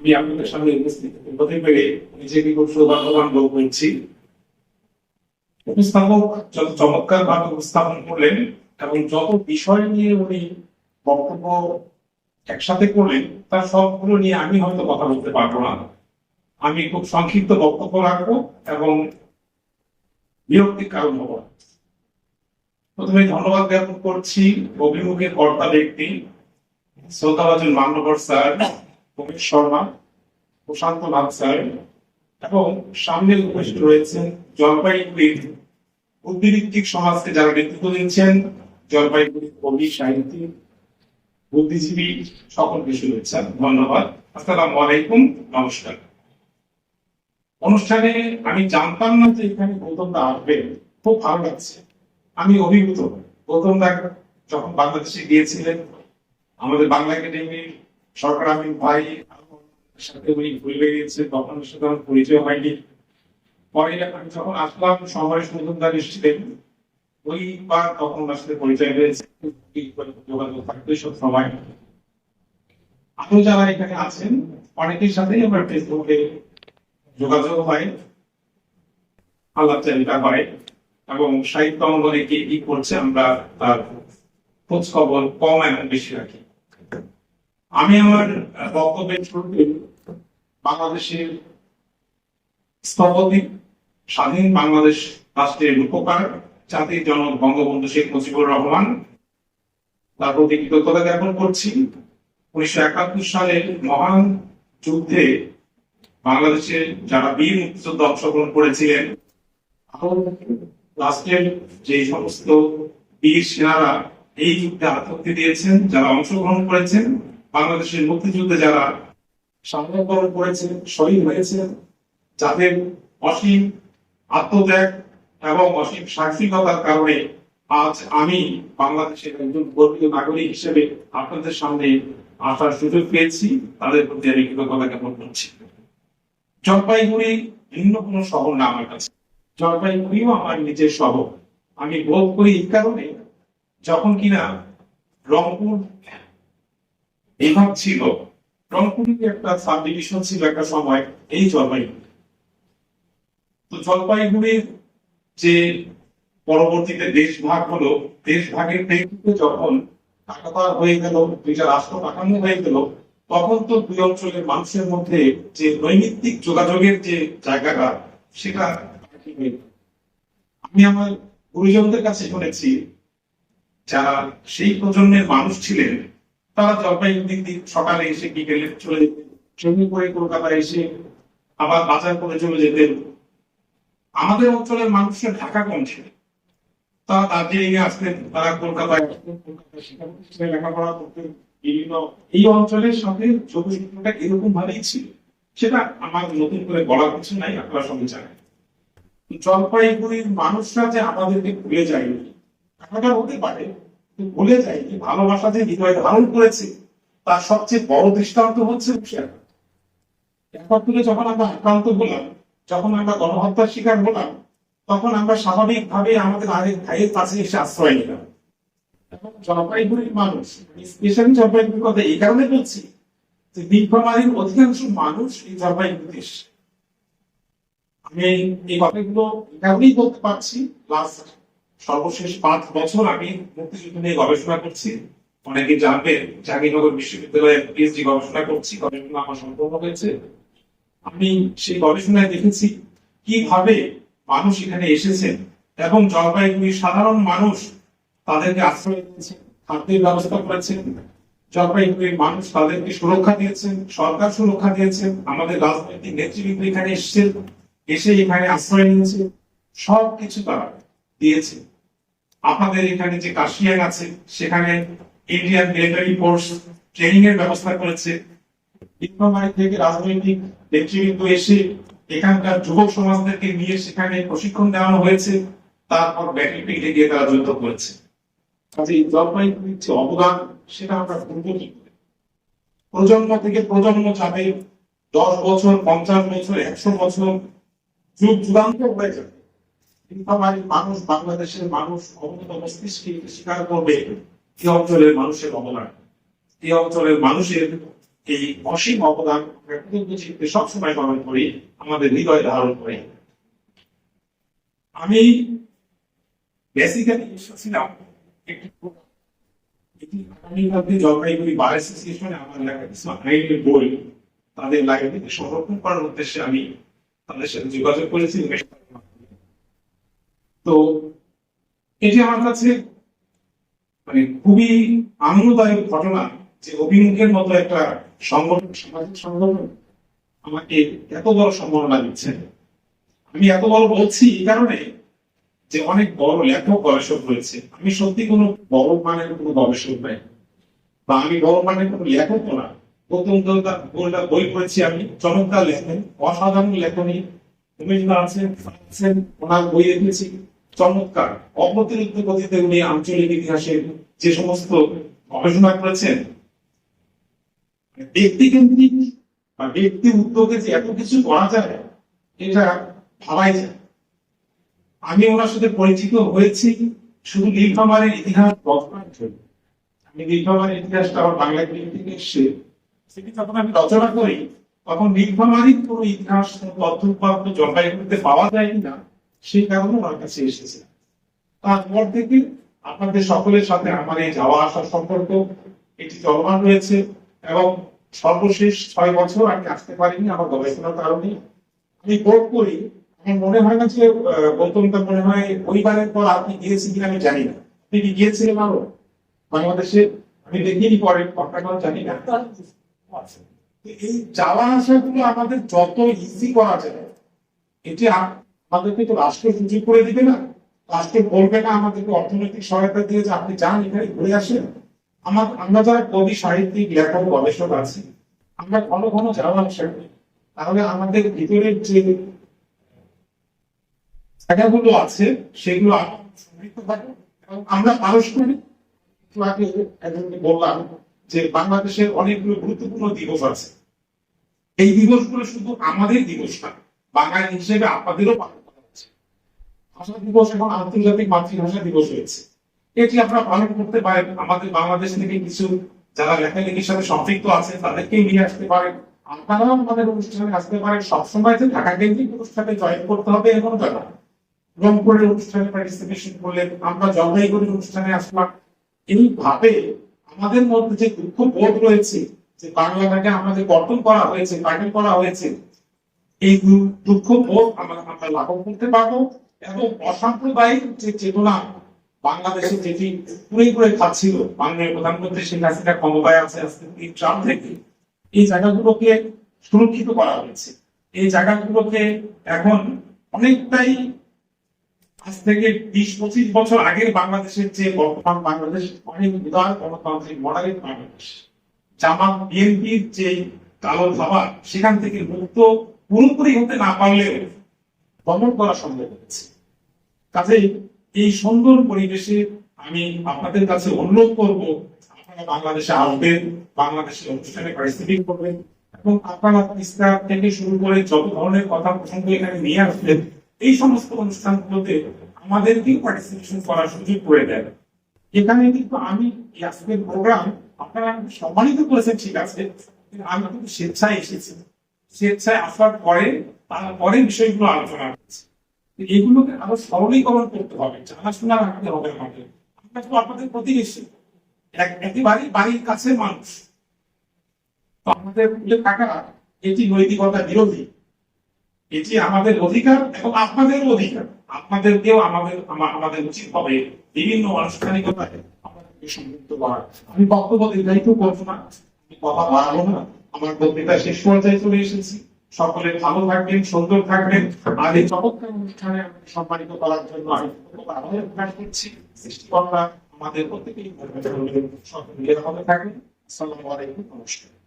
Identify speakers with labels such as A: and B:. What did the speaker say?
A: আমি আপনাদের সামনে উপস্থিত হতে পেরে নিজেকে খুব সৌভাগ্যবান বোধ করছি। উপস্থাপক যত চমৎকার ভাবে উপস্থাপন করলেন এবং যত বিষয় নিয়ে উনি বক্তব্য একসাথে করলেন তার সবগুলো নিয়ে আমি হয়তো কথা বলতে পারবো না। আমি খুব সংক্ষিপ্ত বক্তব্য রাখবো এবং বিরক্তির কারণ হব। প্রথমে ধন্যবাদ জ্ঞাপন করছি অভিমুখের কর্তা ব্যক্তি শ্রদ্ধাভাজন মান্যবর স্যার, উমেশ শর্মা, প্রশান্ত নাথ স্যার এবং সামনে উপস্থিত রয়েছেন জলপাইগুড়ির বুদ্ধিভিত্তিক সমাজকে যারা নেতৃত্ব দিচ্ছেন, জলপাইগুড়ির কবি, সাহিত্যিক, বুদ্ধিজীবী সকলকে শুভেচ্ছা, ধন্যবাদ। আসসালামু আলাইকুম, নমস্কার। অনুষ্ঠানে আমি জানতাম না যে এখানে গৌতম দা আসবে, খুব ভালো লাগছে। আমি অভিভূত। গৌতম দা যখন বাংলাদেশে গিয়েছিলেন আমাদের বাংলা একাডেমির সরকার আমিন ভাই সাথে উনি ঘুরে বেরিয়েছে, তখন সাথে আমার পরিচয় হয়নি। পরে আমি যখন আসলাম সমরেশ মজুমদার এসেছিলেন, ওইবার তখন ওনার সাথে পরিচয় হয়েছে, যোগাযোগ থাকবে সব সময়। আরো যারা এখানে আছেন অনেকের সাথেই আমার ফেসবুকে যোগাযোগ হয়, আলাপ চালিকা হয় এবং সাহিত্য অঙ্গনে কে কি করছে আমরা তার খোঁজ খবর কম এবং বেশি রাখি। আমি আমার বক্তব্যের শুরুতে বাংলাদেশের স্থপতি, স্বাধীন বাংলাদেশ রাষ্ট্রের রূপকার, জাতির জনক বঙ্গবন্ধু শেখ মুজিবুর রহমান তার প্রতি কৃতজ্ঞতা জ্ঞাপন করছি। 1971 সালের মহান যুদ্ধে বাংলাদেশের যারা বীর মুক্তিযোদ্ধা অংশগ্রহণ করেছিলেন, রাষ্ট্রের যে সমস্ত বীর সেনারা এই যুদ্ধে আত্মহত্যা দিয়েছেন, যারা অংশগ্রহণ করেছেন, বাংলাদেশের মুক্তিযুদ্ধে যারা সংগ্রাম করেছেন, শহীদ হয়েছেন, যাদের অসীম আত্মত্যাগ এবং অসীম সাহসিকতার কারণে আজ আমি বাংলাদেশের একজন গর্বিত নাগরিক হিসেবে আপনাদের সামনে আসার সুযোগ পেয়েছি, তাদের প্রতি আমি কৃতজ্ঞতা জ্ঞাপন করছি। জলপাইগুড়ি ভিন্ন কোনো শহর না আমার কাছে, জলপাইগুড়িও আমার নিজের শহর। আমি বোধ করি এই কারণে, যখন কিনা রংপুর বিভাগ ছিল, রংপুরের একটা সাব ডিভিশন ছিল একটা সময় এই জলপাইগুড়ি। তো জলপাইগুড়ির যে পরবর্তীতে দেশ ভাগ হলো, দেশ ভাগের প্রেক্ষিতে যখন একাকার হয়ে গেল, দুইটা রাষ্ট্র কাঠামো হয়ে গেল, তখন তো দুই অঞ্চলের মানুষের মধ্যে যে নৈমিত্তিক যোগাযোগের যে জায়গাটা, সেটা আমি আমার গুরুজনদের কাছে শুনেছি, যারা সেই প্রজন্মের মানুষ ছিলেন, তারা জলপাইগুড়ি সকালে এসে বিকেলে চলে যেতেন, ট্রেনে করে কলকাতায় এসে আবার বাজার করে চলে যেতেন। আমাদের অঞ্চলের মানুষের ঢাকা কম ছিল, তারা দার্জিলিং এ আসতেন, তারা কলকাতায় আসতেন, লেখাপড়া করতেন। বিভিন্ন এই অঞ্চলের সাথে যোগসূত্রটা এরকম ভাবেই ছিল, সেটা আমার নতুন করে বলার কিছু নাই, আপনারা সবাই জানেন। জলপাইগুড়ির মানুষরা যে আমাদেরকে ভুলে যায়নি, এমনটা হতে পারে, ভুলে যায়নি, ভালোবাসা যে হৃদয়ে ধারণ করেছে তার সবচেয়ে বড় দৃষ্টান্ত হচ্ছে 71 যখন আমরা আক্রান্ত হলাম, যখন আমরা গণহত্যার শিকার হলাম, তখন আমরা স্বাভাবিকভাবে আমাদের আরেক ভাইয়ের কাছে এসে আশ্রয় নিলাম। জলপাইগুড়ির মানুষ, স্পেশালি জলপাইগুড়ির কথা এই কারণে বলছি যে নীলফামারীর অধিকাংশ মানুষ এই জলপাইগুড়ি দেশ। আমি এই কথাগুলো একারণেই বলতে পারছি, লাস্ট সর্বশেষ 5 বছর আমি মুক্তিযুদ্ধ নিয়ে গবেষণা করছি। অনেকে জানবেন জাহাঙ্গীরনগর বিশ্ববিদ্যালয়ে পিএইচডি গবেষণা করছি, গবেষণা আমার সম্পূর্ণ হয়েছে। আমি সেই গবেষণায় দেখেছি কিভাবে মানুষ এখানে এসেছেন এবং জলপাইগুড়ির সাধারণ মানুষ তাদেরকে আশ্রয় দিয়েছেন, খাদ্যের ব্যবস্থা করেছেন, জলপাইগুড়ির মানুষ তাদেরকে সুরক্ষা দিয়েছেন, সরকার সুরক্ষা দিয়েছেন, আমাদের রাজনৈতিক নেতৃবৃন্দ এখানে এসেছেন, এসে এখানে আশ্রয় নিয়েছে, সবকিছু তারা দিয়েছে। আপনাদের এখানে যে কাশিয়ান আছে, সেখানে ইন্ডিয়ান মিলিটারি ফোর্স ট্রেনিং এর ব্যবস্থা করেছে। নীলফামারী থেকে রাজনৈতিক নেতৃবৃন্দ এসে এখানকার যুবক সমাজদেরকে নিয়ে সেখানে প্রশিক্ষণ দেওয়ানো হয়েছে, তারপর ব্যাটলফিল্ডে গিয়ে তারা যুদ্ধ করেছে। কাজে জলপাইগুড়ির যে অবদান, সেটা আমরা ভুলব কি করে? প্রজন্ম থেকে প্রজন্ম যাবে, 10 বছর, 50 বছর, 100 বছর, যুগ যুগান্ত হয়ে যাবে। নীলফামারীর মানুষ, বাংলাদেশের মানুষ অবনত মস্তিষ্কে স্বীকার করবে এই অঞ্চলের মানুষের অবদান, এই অঞ্চলের মানুষের এই অসীম অবদান চিত্তে সবসময় পালন করি, আমাদের হৃদয় ধারণ করি। আমি বেসিক্যালি এসেছিলাম জলপাইগুড়ি বার অ্যাসোসিয়েশনে আমার লেখা কিছু আইনের বই তাদের লাইব্রেরিতে সংরক্ষণ করার উদ্দেশ্যে আমি তাদের সাথে যোগাযোগ করেছি। তো এটি আমার কাছে মানে খুবই আনন্দদায়ক ঘটনা যে অভিমুখের মতো একটা সংগঠন, সামাজিক সংগঠন আমাকে এত বড় সম্মাননা দিচ্ছে। আমি এত বড় বলছি এই কারণে যে অনেক বড় লেখক গবেষক রয়েছে, আমি সত্যি কোনো বড় মানের কোনো গবেষক নাই, বা আমি বড় মানের কোনো লেখক না। প্রথম বই পড়েছি আমি, চমৎকার লেখেন, অসাধারণ লেখনী উমেশ দা আছেন, ওনার বই লিখেছি চমৎকার, অপ্রতিরোধ গতিতে উনি আঞ্চলিক ইতিহাসের যে সমস্ত গবেষণা করেছেন, ব্যক্তিকেন্দ্রিক বা ব্যক্তি উদ্যোগে যে এত কিছু করা যায় এটা ভাবাই যায়। আমি ওনার সাথে পরিচিত হয়েছি শুধু নীলফামারীর ইতিহাস রচনার জন্য। আমি নীলফামারীর ইতিহাসটা আমার বাংলা থেকে এসে সেটি যখন আমি রচনা করি তখন নীলফামারীর কোনো ইতিহাস তথ্য জলপাইগুড়িতে পাওয়া যায় কিনা সেই কারণে আমার কাছে এসেছে। তারপর থেকে আপনাদের সকলের সাথে আমার এই যাওয়া আসার সম্পর্ক এটি চলমান রয়েছে, এবং সর্বশেষ 6 বছর আমি আসতে পারিনি আমার গবেষণার কারণে। আমি বোধ করি, আমার মনে হয় না যে গৌতমটা মনে হয় পরিবারের পর আপনি গিয়েছেন কিনা আমি জানি না, আপনি কি গিয়েছিলেন আরো বাংলাদেশে? আমি দেখিনি পরে, ঘটনাটা জানি না। এই যাওয়া আসাগুলো আমাদের যত ইজি করা যায়, এটি আমাদেরকে তো রাষ্ট্র সুযোগ করে দিবে না, রাষ্ট্র বলবে না আমাদেরকে অর্থনৈতিক সহায়তা দিয়ে যে আপনি যান এখানে ঘুরে আসেন। আমরা যারা কবি, সাহিত্যিক, লেখক, গবেষক আছি, আমরা ঘন ঘন যাওয়া আসা করি, তাহলে আমাদের ভিতরের যে জায়গাগুলো আছে সেগুলো সমৃদ্ধ থাকে। এবং আমরা পারস্পরিক বললাম যে বাংলাদেশের অনেকগুলো গুরুত্বপূর্ণ দিবস আছে, এই দিবসগুলো শুধু আমাদের দিবস না, বাঙালি হিসেবে আপনাদেরও পালন করা হচ্ছে। ভাষা দিবস এবং আন্তর্জাতিক মাতৃভাষা দিবস হয়েছে, এটি আপনারা পালন করতে পারেন। আমাদের বাংলাদেশ থেকে কিছু যারা লেখালেখির সাথে সম্পৃক্ত আছে তাদেরকে নিয়ে আসতে পারেন, আপনারাও আমাদের অনুষ্ঠানে আসতে পারেন। সবসময় যে ঢাকা কেন্দ্রিক অনুষ্ঠানে জয়েন করতে হবে এমন না, রংপুরের অনুষ্ঠানে পার্টিসিপেশন করলেন, আমরা জলপাইগুড়ির অনুষ্ঠানে আসলাম। এইভাবে আমাদের মধ্যে যে দুঃখ বোধ রয়েছে যে বাংলাটাকে আমাদের গঠন করা হয়েছে, পাঠন করা হয়েছে, এই দুঃখ বোধ আমরা লাঘব করতে পারবো। এবং অসাম্প্রদায়িক যে চেতনা বাংলাদেশে যেটি পুরে খাচ্ছিল মাননীয় প্রধানমন্ত্রী শেখ হাসিনা ক্ষমতায় আছে আজকে 3 সাল থেকে, এই জায়গাগুলোকে সুরক্ষিত করা হয়েছে। এই জায়গাগুলোকে এখন অনেকটাই আজ থেকে 20-25 বছর আগের বাংলাদেশের যে বর্তমান বাংলাদেশ অনেক উদার গণতান্ত্রিক মডেলের বাংলাদেশ, জামাত বিএনপির যে কালো ধাবা সেখান থেকে মুক্ত পুরোপুরি হতে না পারলেও দমন করা সম্ভব হয়েছে। কাজেই এই সুন্দর পরিবেশে আমি আপনাদের কাছে অনুরোধ করব, আপনারা বাংলাদেশে আসবেন, বাংলাদেশের অনুষ্ঠানে পার্টিসিপেট করবেন, এবং আপনারা ইসলাম থেকে শুরু করে যত ধরনের কথা প্রসঙ্গ এখানে নিয়ে আসবেন, এই সমস্ত অনুষ্ঠানগুলোতে আমাদেরকেও পার্টিসিপেশন করার সুযোগ করে দেন। এখানে কিন্তু আমি আজকের প্রোগ্রাম আপনারা সম্মানিত করেছেন ঠিক আছে, কিন্তু আমি কিন্তু স্বেচ্ছায় এসেছি, স্বেচ্ছায় আসার পরে তারপরে বিষয়গুলো আলোচনা করছি। এগুলোকে আরো সরলীকরণ করতে হবে, জানাশোনা রাখতে হবে। আমরা তো আপনাদের প্রতিবেশী, একেবারেই বাড়ির কাছে মানুষ, তো আমাদের থাকা এটি নৈতিকতা বিরোধী, এটি আমাদের অধিকার এবং আপনাদেরও অধিকার। আপনাদেরকেও আমাদের উচিত হবে বিভিন্ন আনুষ্ঠানিকতায় আমাদেরকে সম্পৃক্ত করা। আমি বক্তব্য দীর্ঘায়িত করবো না, আমি কথা বাড়াবো না, আমার বক্তৃতা শেষ পর্যায়ে চলে এসেছি। সকলে ভালো থাকবেন, সুন্দর থাকবেন। আর এই চমৎকার অনুষ্ঠানে সম্মানিত করার জন্য আমি আহ্বান করছি। সৃষ্টিকর্তা আমাদের প্রত্যেকেই সকলে ভালো থাকবেন। আসসালামু আলাইকুম, নমস্কার।